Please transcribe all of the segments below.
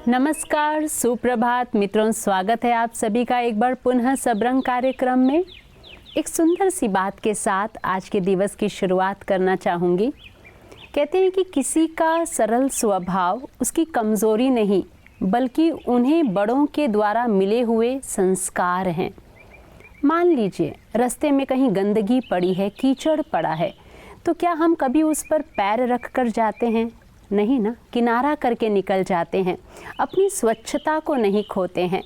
नमस्कार, सुप्रभात मित्रों, स्वागत है आप सभी का एक बार पुनः सबरंग कार्यक्रम में। एक सुंदर सी बात के साथ आज के दिवस की शुरुआत करना चाहूँगी। कहते हैं कि किसी का सरल स्वभाव उसकी कमज़ोरी नहीं, बल्कि उन्हें बड़ों के द्वारा मिले हुए संस्कार हैं। मान लीजिए रास्ते में कहीं गंदगी पड़ी है, कीचड़ पड़ा है, तो क्या हम कभी उस पर पैर रख कर जाते हैं? नहीं ना, किनारा करके निकल जाते हैं, अपनी स्वच्छता को नहीं खोते हैं।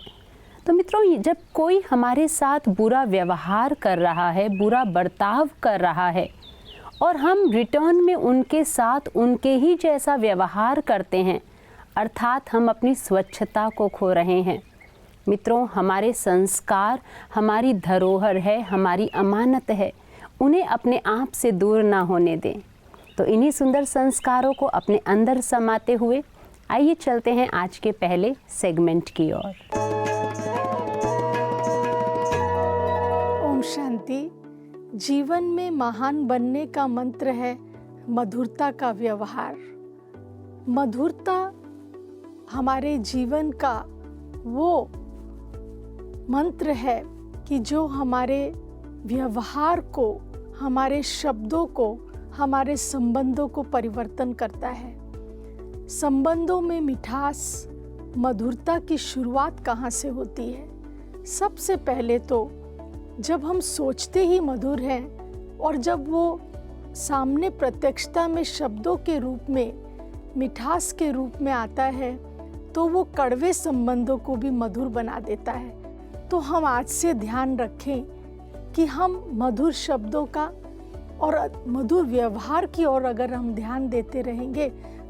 तो मित्रों, जब कोई हमारे साथ बुरा व्यवहार कर रहा है, बुरा बर्ताव कर रहा है और हम रिटर्न में उनके साथ उनके ही जैसा व्यवहार करते हैं, अर्थात हम अपनी स्वच्छता को खो रहे हैं। मित्रों, हमारे संस्कार हमारी धरोहर है, हमारी अमानत है, उन्हें अपने आप से दूर ना होने दें। तो इन्हीं सुंदर संस्कारों को अपने अंदर समाते हुए आइए चलते हैं आज के पहले सेगमेंट की ओर। ओम शांति। जीवन में महान बनने का मंत्र है मधुरता का व्यवहार। मधुरता हमारे जीवन का वो मंत्र है कि जो हमारे व्यवहार को, हमारे शब्दों को, हमारे संबंधों को परिवर्तन करता है। संबंधों में मिठास, मधुरता की शुरुआत कहाँ से होती है? सबसे पहले तो जब हम सोचते ही मधुर हैं और जब वो सामने प्रत्यक्षता में शब्दों के रूप में, मिठास के रूप में आता है, तो वो कड़वे संबंधों को भी मधुर बना देता है। तो हम आज से ध्यान रखें कि हम मधुर शब्दों का और मधुर व्यवहार की ओर अगर हम ध्यान देते रहेंगे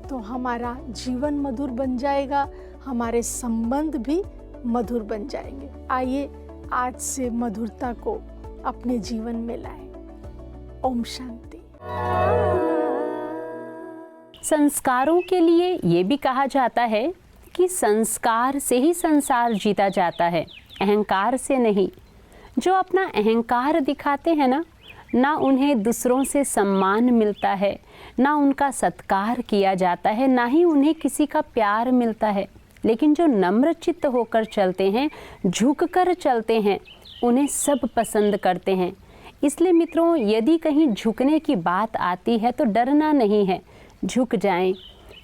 तो हमारा जीवन मधुर बन जाएगा, हमारे संबंध भी मधुर बन जाएंगे। आइए आज से मधुरता को अपने जीवन में लाएं। ओम शांति। संस्कारों के लिए ये भी कहा जाता है कि संस्कार से ही संसार जीता जाता है, अहंकार से नहीं। जो अपना अहंकार दिखाते हैं ना उन्हें दूसरों से सम्मान मिलता है, ना उनका सत्कार किया जाता है, ना ही उन्हें किसी का प्यार मिलता है। लेकिन जो नम्र चित्त होकर चलते हैं, झुक कर चलते हैं, उन्हें सब पसंद करते हैं। इसलिए मित्रों, यदि कहीं झुकने की बात आती है तो डरना नहीं है, झुक जाएं।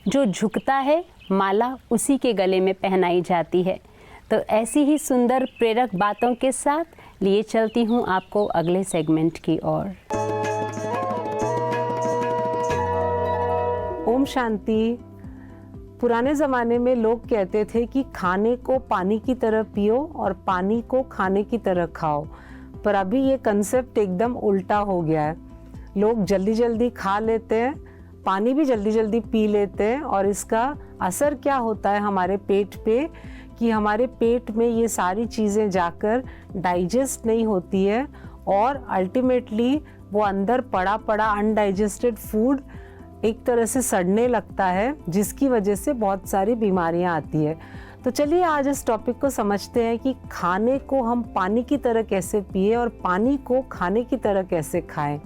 जो झुकता है माला उसी के गले में पहनाई जाती है। तो ऐसी ही सुंदर प्रेरक बातों के साथ लिए चलती हूँ आपको अगले सेगमेंट की ओर। ओम शांति। पुराने ज़माने में लोग कहते थे कि खाने को पानी की तरह पियो और पानी को खाने की तरह खाओ, पर अभी ये कंसेप्ट एकदम उल्टा हो गया है। लोग जल्दी जल्दी खा लेते हैं, पानी भी जल्दी जल्दी पी लेते हैं और इसका असर क्या होता है हमारे पेट पे कि हमारे पेट में ये सारी चीज़ें जाकर डाइजेस्ट नहीं होती है और अल्टीमेटली वो अंदर पड़ा पड़ा अनडाइजेस्टेड फूड एक तरह से सड़ने लगता है, जिसकी वजह से बहुत सारी बीमारियां आती है। तो चलिए आज इस टॉपिक को समझते हैं कि खाने को हम पानी की तरह कैसे पिए और पानी को खाने की तरह कैसे खाएं।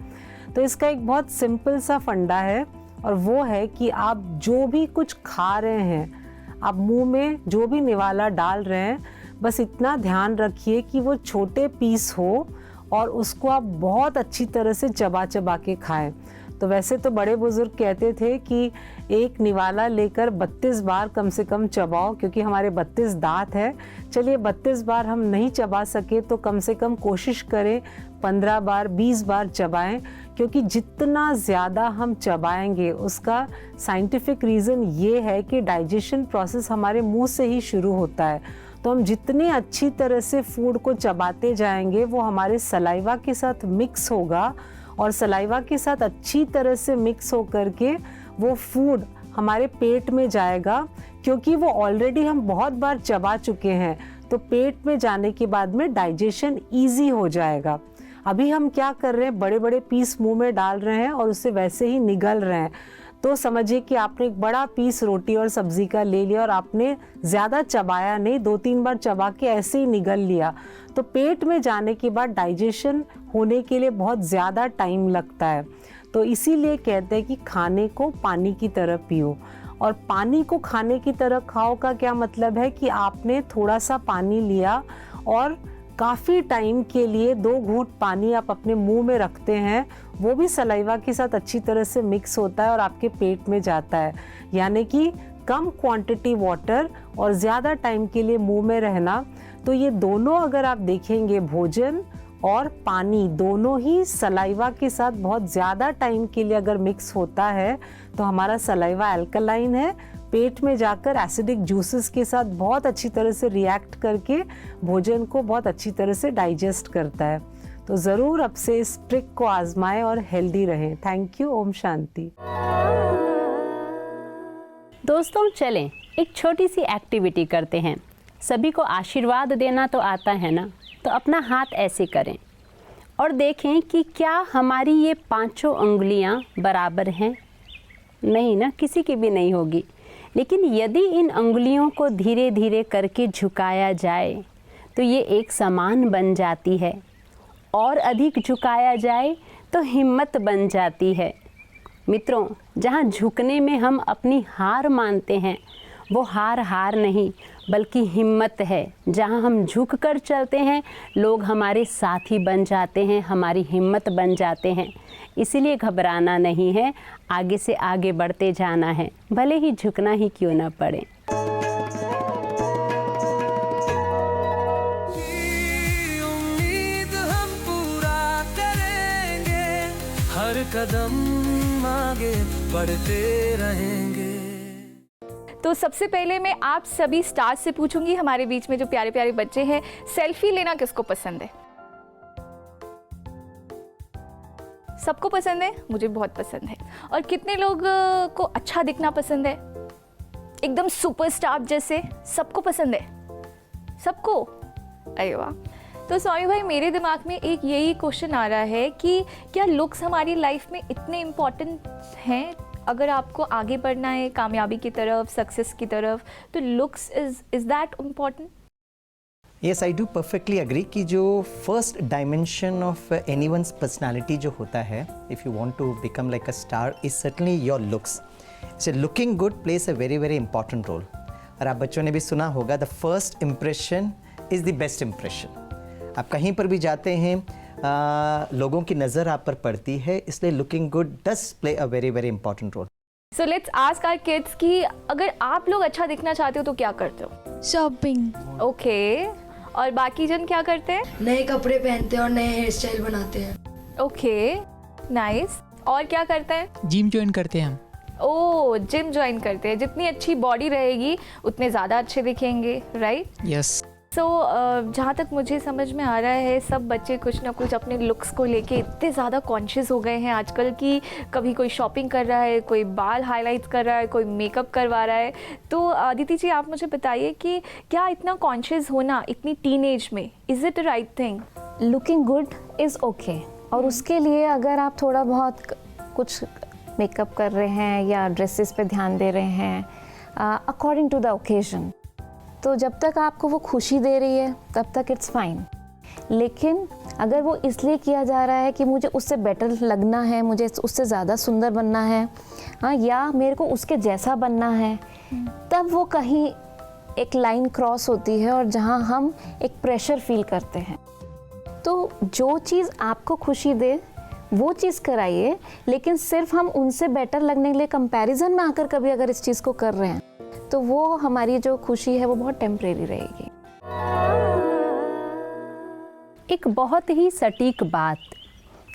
तो इसका एक बहुत सिंपल सा फंडा है और वो है कि आप जो भी कुछ खा रहे हैं, आप मुंह में जो भी निवाला डाल रहे हैं, बस इतना ध्यान रखिए कि वो छोटे पीस हो और उसको आप बहुत अच्छी तरह से चबा चबा के खाएं। तो वैसे तो बड़े बुजुर्ग कहते थे कि एक निवाला लेकर 32 बार कम से कम चबाओ, क्योंकि हमारे 32 दांत है। चलिए 32 बार हम नहीं चबा सके तो कम से कम कोशिश करें 15 बार 20 बार चबाएं, क्योंकि जितना ज़्यादा हम चबाएंगे उसका साइंटिफिक रीज़न ये है कि डाइजेशन प्रोसेस हमारे मुंह से ही शुरू होता है। तो हम जितनी अच्छी तरह से फूड को चबाते जाएंगे वो हमारे सलाइवा के साथ मिक्स होगा और सलाइवा के साथ अच्छी तरह से मिक्स होकर के वो फूड हमारे पेट में जाएगा, क्योंकि वो ऑलरेडी हम बहुत बार चबा चुके हैं। तो पेट में जाने के बाद में डाइजेशन ईजी हो जाएगा। अभी हम क्या कर रहे हैं, बड़े बड़े पीस मुंह में डाल रहे हैं और उससे वैसे ही निगल रहे हैं। तो समझिए कि आपने एक बड़ा पीस रोटी और सब्जी का ले लिया और आपने ज़्यादा चबाया नहीं, 2-3 बार चबा के ऐसे ही निगल लिया। तो पेट में जाने के बाद डाइजेशन होने के लिए बहुत ज़्यादा टाइम लगता है। तो इसीलिए कहते हैं कि खाने को पानी की तरह पियो। और पानी को खाने की तरह खाओ का क्या मतलब है कि आपने थोड़ा सा पानी लिया और काफ़ी टाइम के लिए 2 घूंट पानी आप अपने मुंह में रखते हैं, वो भी सलाइवा के साथ अच्छी तरह से मिक्स होता है और आपके पेट में जाता है। यानी कि कम क्वांटिटी वाटर और ज़्यादा टाइम के लिए मुंह में रहना। तो ये दोनों अगर आप देखेंगे, भोजन और पानी दोनों ही सलाइवा के साथ बहुत ज़्यादा टाइम के लिए अगर मिक्स होता है तो हमारा सलाइवा अल्कलाइन है, पेट में जाकर एसिडिक जूसेस के साथ बहुत अच्छी तरह से रिएक्ट करके भोजन को बहुत अच्छी तरह से डाइजेस्ट करता है। तो ज़रूर अब से इस ट्रिक को आजमाएं और हेल्दी रहें। Thank you. ओम शांति। दोस्तों चलें एक छोटी सी एक्टिविटी करते हैं। सभी को आशीर्वाद देना तो आता है ना, तो अपना हाथ ऐसे करें और देखें कि क्या हमारी ये 5 उंगलियां बराबर हैं। नहीं ना, किसी की भी नहीं होगी। लेकिन यदि इन उंगलियों को धीरे धीरे करके झुकाया जाए तो ये एक समान बन जाती है, और अधिक झुकाया जाए तो हिम्मत बन जाती है। मित्रों, जहाँ झुकने में हम अपनी हार मानते हैं वो हार नहीं बल्कि हिम्मत है। जहाँ हम झुक कर चलते हैं लोग हमारे साथी बन जाते हैं, हमारी हिम्मत बन जाते हैं। इसीलिए घबराना नहीं है, आगे से आगे बढ़ते जाना है, भले ही झुकना ही क्यों ना पड़े। उम्मीद हम पूरा करेंगे, हर कदम आगे बढ़ते रहेंगे। तो सबसे पहले मैं आप सभी स्टार्स से पूछूंगी, हमारे बीच में जो प्यारे प्यारे बच्चे हैं, सेल्फी लेना किसको पसंद है? सबको पसंद है? मुझे बहुत पसंद है। और कितने लोग को अच्छा दिखना पसंद है? एकदम सुपरस्टार जैसे? सबको पसंद है? सबको? अरे वाह। तो सॉरी भाई, मेरे दिमाग में एक यही क्वेश्चन आ रहा है कि क्या लुक्स हमारी लाइफ में इतने इम्पोर्टेंट हैं? अगर आपको आगे बढ़ना है कामयाबी की तरफ, सक्सेस की तरफ, तो looks is that important? Yes, I do perfectly agree कि जो first dimension of anyone's personality जो होता है, if you want to become like a star, is certainly your looks. So looking good plays a very very important role. और आप बच्चों ने भी सुना होगा, the first impression is the best impression. आप कहीं पर भी जाते हैं, लोगों की नज़र आप पर पड़ती है, इसलिए looking good does play a very very important role. So let's ask our kids कि अगर आप लोग अच्छा दिखना चाहते हो तो क्या करते हो? शॉपिंग। ओके। और बाकी जन क्या करते हैं? नए कपड़े पहनते हैं और नए हेयर स्टाइल बनाते हैं। Okay, nice. और क्या करते हैं? जिम ज्वाइन करते हैं हम। ओह, जिम ज्वाइन करते हैं। जितनी अच्छी बॉडी रहेगी उतने ज़्यादा अच्छे दिखेंगे, राइट? यस। सो जहाँ तक मुझे समझ में आ रहा है, सब बच्चे कुछ ना कुछ अपने लुक्स को लेके इतने ज़्यादा कॉन्शियस हो गए हैं आजकल कि कभी कोई शॉपिंग कर रहा है, कोई बाल हाईलाइट्स कर रहा है, कोई मेकअप करवा रहा है। तो अदिति जी, आप मुझे बताइए कि क्या इतना कॉन्शियस होना इतनी टीनेज में, is it a right thing? Looking good is okay, और उसके लिए अगर आप थोड़ा बहुत कुछ मेकअप कर रहे हैं या ड्रेसेस पे ध्यान दे रहे हैं अकॉर्डिंग टू द ओकेजन, तो जब तक आपको वो खुशी दे रही है तब तक इट्स फाइन। लेकिन अगर वो इसलिए किया जा रहा है कि मुझे उससे बेटर लगना है, मुझे उससे ज़्यादा सुंदर बनना है, हाँ, या मेरे को उसके जैसा बनना है, तब वो कहीं एक लाइन क्रॉस होती है और जहाँ हम एक प्रेशर फील करते हैं। तो जो चीज़ आपको खुशी दे वो चीज़ कराइए, लेकिन सिर्फ हम उनसे बेटर लगने के लिए कंपैरिजन में आकर कभी अगर इस चीज़ को कर रहे हैं तो वो हमारी जो खुशी है वो बहुत टेम्परेरी रहेगी। एक बहुत ही सटीक बात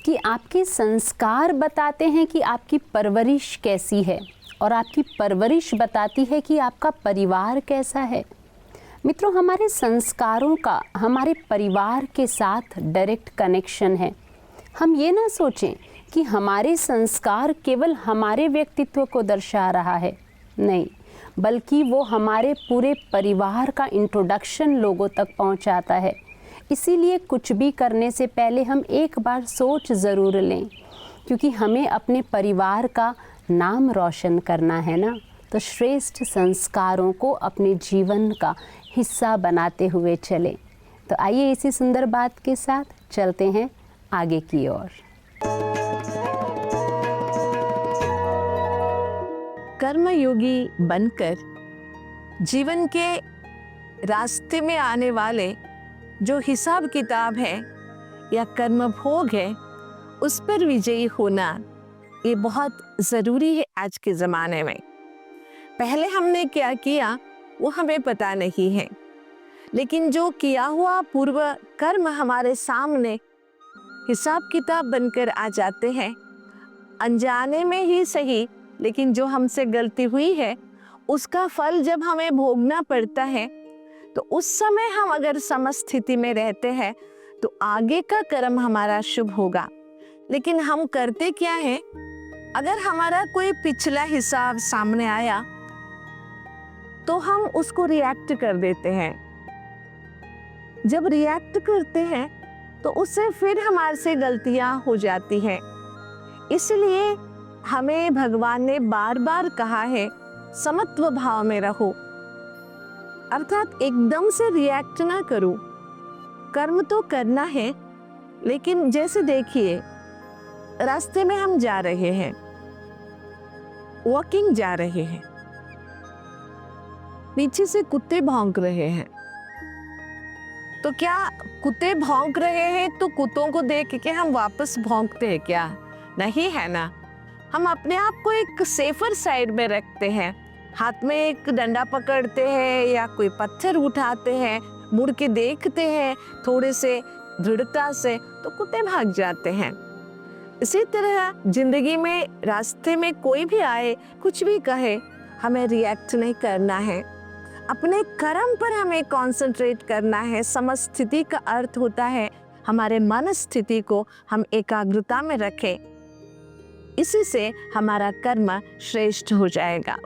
कि आपके संस्कार बताते हैं कि आपकी परवरिश कैसी है, और आपकी परवरिश बताती है कि आपका परिवार कैसा है। मित्रों, हमारे संस्कारों का हमारे परिवार के साथ डायरेक्ट कनेक्शन है। हम ये ना सोचें कि हमारे संस्कार केवल हमारे व्यक्तित्व को दर्शा रहा है, नहीं, बल्कि वो हमारे पूरे परिवार का इंट्रोडक्शन लोगों तक पहुंचाता है। इसीलिए कुछ भी करने से पहले हम एक बार सोच ज़रूर लें, क्योंकि हमें अपने परिवार का नाम रोशन करना है ना। तो श्रेष्ठ संस्कारों को अपने जीवन का हिस्सा बनाते हुए चलें। तो आइए इसी सुंदर बात के साथ चलते हैं आगे की ओर। कर्मयोगी बनकर जीवन के रास्ते में आने वाले जो हिसाब किताब है या कर्म भोग है उस पर विजयी होना ये बहुत ज़रूरी है आज के ज़माने में। पहले हमने क्या किया वो हमें पता नहीं है, लेकिन जो किया हुआ पूर्व कर्म हमारे सामने हिसाब किताब बनकर आ जाते हैं, अनजाने में ही सही, लेकिन जो हमसे गलती हुई है उसका फल जब हमें भोगना पड़ता है तो उस समय हम अगर समस्थिति में रहते हैं तो आगे का कर्म हमारा शुभ होगा। लेकिन हम करते क्या है, अगर हमारा कोई पिछला हिसाब सामने आया तो हम उसको रिएक्ट कर देते हैं। जब रिएक्ट करते हैं तो उससे फिर हमारे से गलतियां हो जाती हैं। इसलिए हमें भगवान ने बार बार कहा है समत्व भाव में रहो, अर्थात एकदम से रिएक्ट ना करो। कर्म तो करना है, लेकिन जैसे देखिए रास्ते में हम जा रहे हैं, वॉकिंग जा रहे हैं, पीछे से कुत्ते भौंक रहे हैं, तो क्या कुत्ते भौंक रहे हैं तो कुत्तों को देख के हम वापस भौंकते हैं क्या? नहीं है ना। हम अपने आप को एक सेफर साइड में रखते हैं, हाथ में एक डंडा पकड़ते हैं या कोई पत्थर उठाते हैं, मुड़ के देखते हैं थोड़े से दृढ़ता से, तो कुत्ते भाग जाते हैं। इसी तरह जिंदगी में रास्ते में कोई भी आए, कुछ भी कहे, हमें रिएक्ट नहीं करना है, अपने कर्म पर हमें कंसंट्रेट करना है। समस्थिति का अर्थ होता है हमारे मन स्थिति को हम एकाग्रता में रखें, इसी से हमारा कर्म श्रेष्ठ हो जाएगा।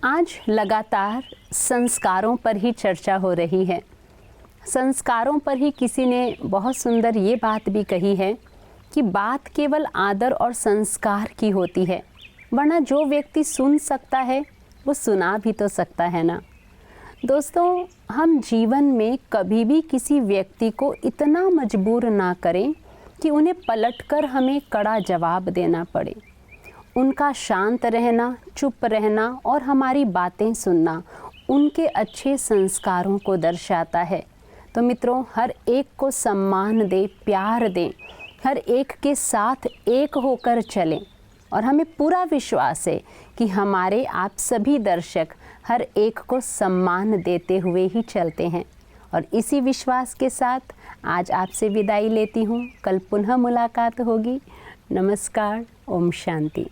आज लगातार संस्कारों पर ही चर्चा हो रही है। संस्कारों पर ही किसी ने बहुत सुंदर ये बात भी कही है कि बात केवल आदर और संस्कार की होती है, वरना जो व्यक्ति सुन सकता है वो सुना भी तो सकता है ना। दोस्तों, हम जीवन में कभी भी किसी व्यक्ति को इतना मजबूर ना करें कि उन्हें पलटकर हमें कड़ा जवाब देना पड़े। उनका शांत रहना, चुप रहना और हमारी बातें सुनना उनके अच्छे संस्कारों को दर्शाता है। तो मित्रों, हर एक को सम्मान दें, प्यार दें, हर एक के साथ एक होकर चलें और हमें पूरा विश्वास है कि हमारे आप सभी दर्शक हर एक को सम्मान देते हुए ही चलते हैं। और इसी विश्वास के साथ आज आपसे विदाई लेती हूँ। कल पुनः मुलाकात होगी। नमस्कार। ओम शांति।